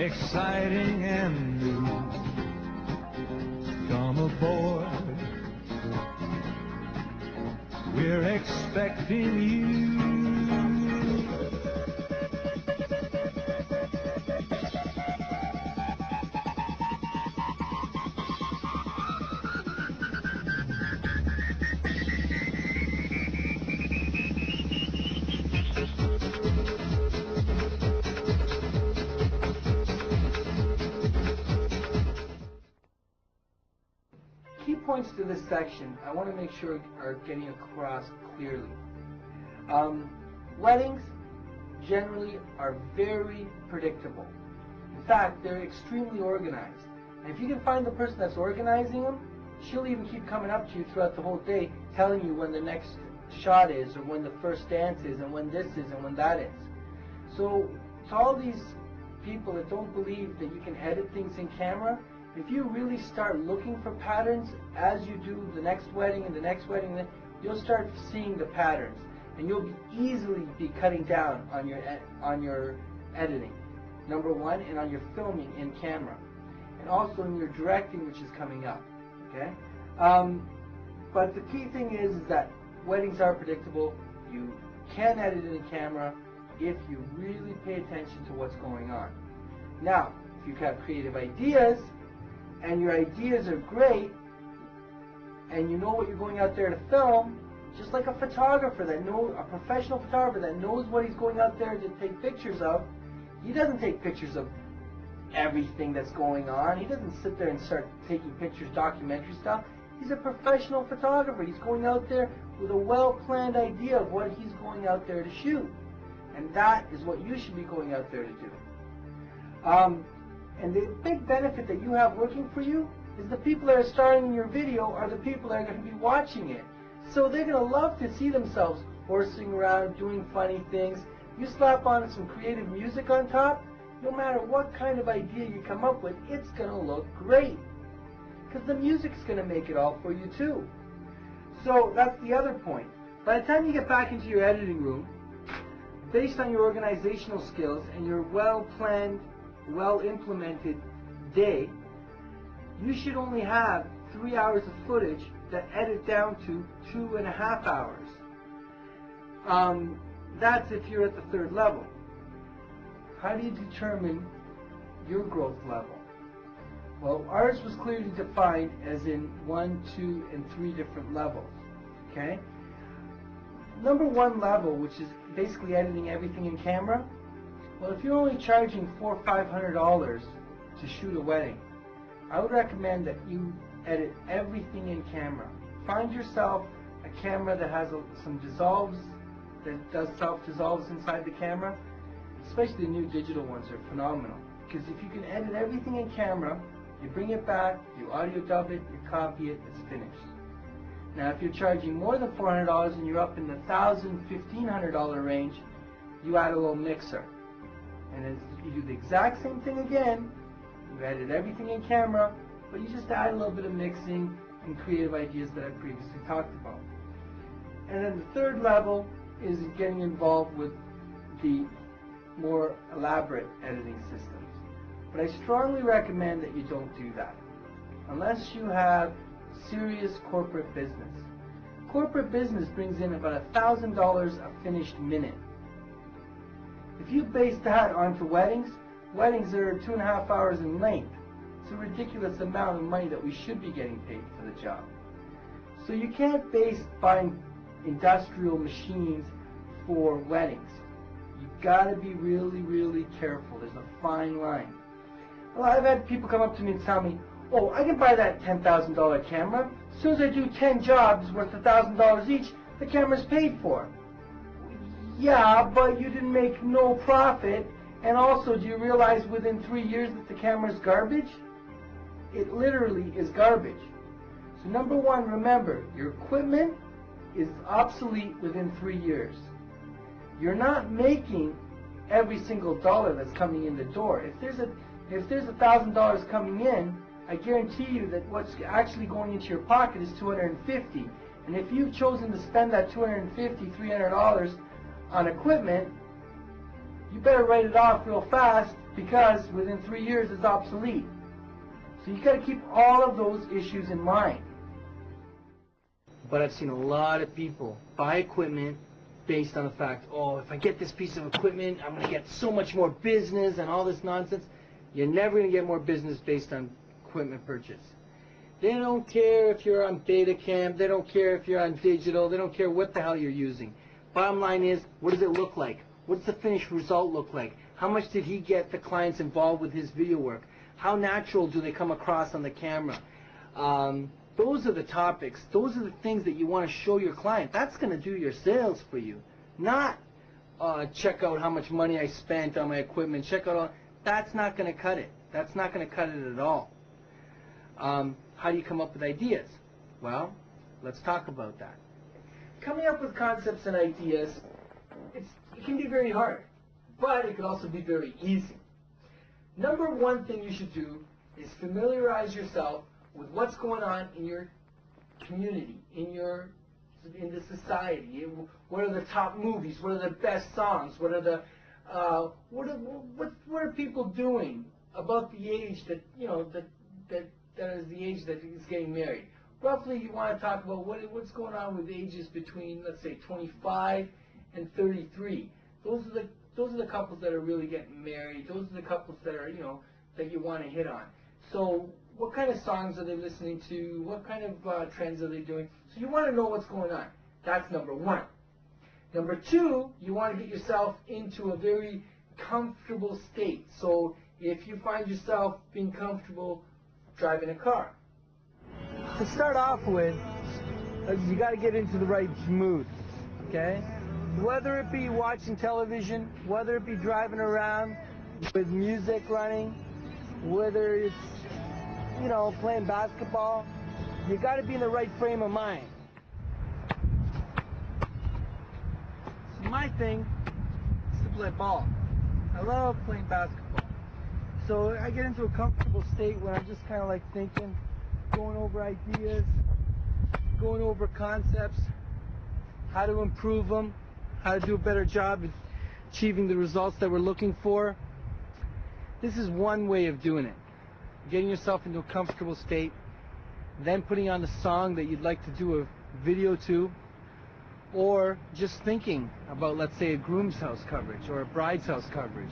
exciting and new. Come aboard, we're expecting you. Key points to this section I want to make sure are getting across clearly. Weddings generally are very predictable. In fact, they're extremely organized. And if you can find the person that's organizing them, she'll even keep coming up to you throughout the whole day telling you when the next shot is, or when the first dance is, and when this is, and when that is. So to all these people that don't believe that you can edit things in camera, if you really start looking for patterns as you do the next wedding and the next wedding, you'll start seeing the patterns, and you'll easily be cutting down on your editing, number one, and on your filming in camera, and also in your directing, which is coming up. Okay, but the key thing is that weddings are predictable. You can edit in camera if you really pay attention to what's going on. Now, if you have creative ideas, and your ideas are great, and you know what you're going out there to film, just like a photographer a professional photographer that knows what he's going out there to take pictures of, he doesn't take pictures of everything that's going on. He doesn't sit there and start taking pictures, documentary stuff. He's a professional photographer. He's going out there with a well-planned idea of what he's going out there to shoot. And that is what you should be going out there to do. And the big benefit that you have working for you is the people that are starring in your video are the people that are going to be watching it. So they're going to love to see themselves horsing around, doing funny things. You slap on some creative music on top, no matter what kind of idea you come up with, it's going to look great. Because the music's going to make it all for you too. So that's the other point. By the time you get back into your editing room, based on your organizational skills and your well-planned, well-implemented day, you should only have 3 hours of footage that edit down to 2.5 hours. That's if you're at the third level. How do you determine your growth level? Well, ours was clearly defined as in 1, 2, and 3 different levels. Okay? Number 1 level, which is basically editing everything in camera. Well, if you're only charging $400 or $500 to shoot a wedding, I would recommend that you edit everything in camera. Find yourself a camera that has some dissolves, that does self-dissolves inside the camera. Especially the new digital ones are phenomenal. Because if you can edit everything in camera, you bring it back, you audio dub it, you copy it, it's finished. Now, if you're charging more than $400 and you're up in the $1,000, $1,500 range, you add a little mixer. And you do the exact same thing again. You edit everything in camera, but you just add a little bit of mixing and creative ideas that I previously talked about. And then the third level is getting involved with the more elaborate editing systems. But I strongly recommend that you don't do that unless you have serious corporate business. Corporate business brings in about $1,000 a finished minute. If you base that onto weddings, weddings are 2.5 hours in length. It's a ridiculous amount of money that we should be getting paid for the job. So you can't base buying industrial machines for weddings. You've got to be really, really careful. There's a fine line. Well, I've had people come up to me and tell me, oh, I can buy that $10,000 camera. As soon as I do 10 jobs worth $1,000 each, the camera's paid for. Yeah, but you didn't make no profit. And also, do you realize within 3 years that the camera's garbage? It literally is garbage. So number one, remember, your equipment is obsolete within 3 years. You're not making every single dollar that's coming in the door. If there's $1,000 coming in, I guarantee you that what's actually going into your pocket is $250. And if you've chosen to spend that $250, $300 on equipment, you better write it off real fast because within 3 years it's obsolete. So you got to keep all of those issues in mind. But I've seen a lot of people buy equipment based on the fact, oh, if I get this piece of equipment, I'm going to get so much more business and all this nonsense. You're never going to get more business based on equipment purchase. They don't care if you're on Betacam, they don't care if you're on digital, they don't care what the hell you're using. Bottom line is, what does it look like? What's the finished result look like? How much did he get the clients involved with his video work? How natural do they come across on the camera? Those are the topics. Those are the things that you want to show your client. That's going to do your sales for you. Not check out how much money I spent on my equipment. Check out all. That's not going to cut it. That's not going to cut it at all. How do you come up with ideas? Well, let's talk about that. Coming up with concepts and ideas, it can be very hard, but it can also be very easy. Number one thing you should do is familiarize yourself with what's going on in your community, in the society. What are the top movies? What are the best songs? What are what are people doing about the age that that is the age that is getting married? Roughly, you want to talk about what's going on with ages between, let's say, 25 and 33. Those are the couples that are really getting married. Those are the couples that are that you want to hit on. So what kind of songs are they listening to? What kind of trends are they doing? So you want to know what's going on. That's number one. Number two, you want to get yourself into a very comfortable state. So if you find yourself being comfortable driving a car, to start off with, you got to get into the right mood, okay? Whether it be watching television, whether it be driving around with music running, whether it's playing basketball, you got to be in the right frame of mind. So my thing is to play ball. I love playing basketball. So I get into a comfortable state where I'm just kind of like thinking, going over ideas, going over concepts, how to improve them, how to do a better job at achieving the results that we're looking for. This is one way of doing it. Getting yourself into a comfortable state, then putting on the song that you'd like to do a video to, or just thinking about, let's say, a groom's house coverage or a bride's house coverage.